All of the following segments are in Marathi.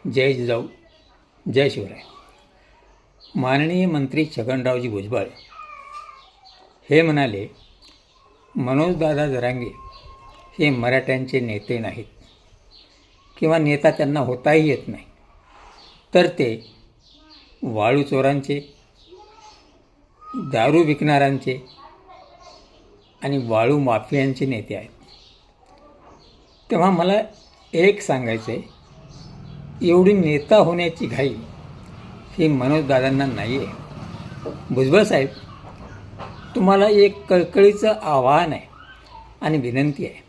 जय जिजाऊ, जय शिवराय. माननीय मंत्री छगनरावजी भुजबळ हे म्हणाले, मनोजदादा जरांगे हे मराठ्यांचे नेते नाहीत किंवा नेता त्यांना होताही येत नाही, तर ते वाळू चोरांचे, दारू विकणाऱ्यांचे आणि वाळू माफियांचे नेते आहेत. तेव्हा मला एक सांगायचं आहे, एवढी नेता होण्याची घाई ही मनोजदादांना नाही आहे. भुजबळ साहेब, तुम्हाला एक कळकळीचं आव्हान आहे आणि विनंती आहे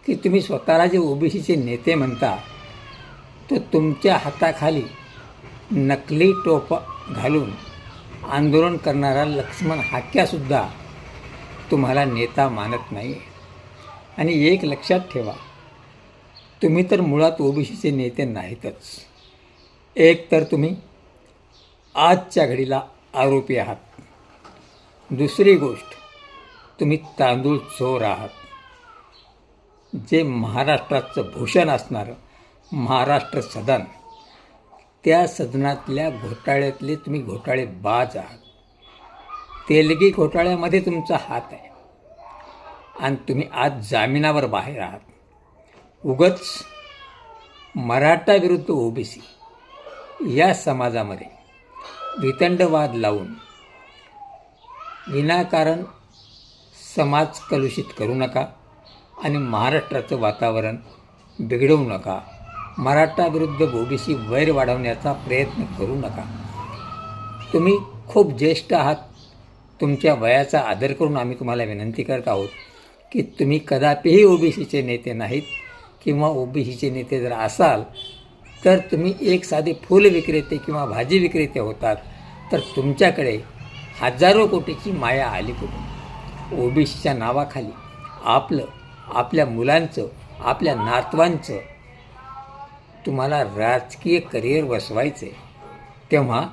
की तुम्ही स्वतःला जे ओबीसीचे नेते म्हणता, तो तुमच्या हाताखाली नकली टोप घालून आंदोलन करणारा लक्ष्मण हाक्यासुद्धा तुम्हाला नेता मानत नाही. आणि एक लक्षात ठेवा, तुम्ही तर मुळात ओबीसीचे नेते नाहीतच. एक तर तुम्ही आजच्या घडीला आरोपी आहात. दुसरी गोष्ट, तुम्ही तांदूळ चोर आहात. जे महाराष्ट्राचं भूषण असणारं महाराष्ट्र सदन, त्या सदनातल्या घोटाळ्यातले तुम्ही घोटाळेबाज आहात. तेलगी घोटाळ्यामध्ये तुमचा हात आहे आणि तुम्ही आज जामिनावर बाहेर आहात. उगाच मराठा विरुद्ध ओबीसी या समाजामध्ये वितंडवाद लावून विनाकारण समाज कलुषित करू नका आणि महाराष्ट्राचं वातावरण बिघडवू नका. मराठा विरुद्ध ओबीसी वैर वाढवण्याचा प्रयत्न करू नका. तुम्ही खूप ज्येष्ठ आहात. तुमच्या वयाचा आदर करून आम्ही तुम्हाला विनंती करत आहोत की तुम्ही कदापिही ओबीसीचे नेते नाहीत, किंवा ओबीसीचे नेते जर असाल तर तुम्ही एक साधे फूल विक्रेते किंवा भाजी विक्रेते होतात, तर तुमच्याकडे हजारो कोटीची माया आली कुठून? ओबीसीच्या नावाखाली आपलं, आपल्या मुलांचं, आपल्या नातवांचं तुम्हाला राजकीय करिअर बसवायचं आहे. तेव्हा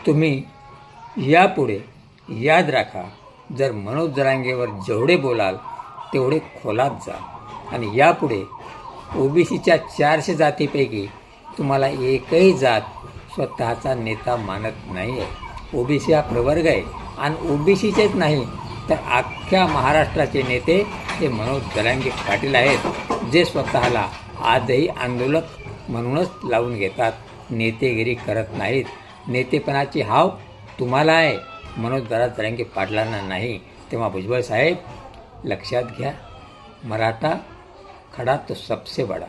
तुम्ही यापुढे याद राखा, जर मनोज जरांगेवर जेवढे बोलाल तेवढे खोलात जा. आणि यापुढे ओबीसीच्या 400 जातीपैकी तुम्हाला एकही जात स्वतःचा नेता मानत नाही आहे. ओबीसी हा प्रवर्ग आहे आणि ओबीसीचेच नाही तर अख्ख्या महाराष्ट्राचे नेते हे मनोज जरांगे पाटील आहेत, जे स्वतःला आजही आंदोलक म्हणूनच लावून घेतात, नेतेगिरी करत नाहीत. नेतेपणाची हाव तुम्हाला आहे, मनोजदादा जरांगे पाटलांना नाही. तेव्हा भुजबळ साहेब लक्षात घ्या, मराठा खडा तो सबसे बडा.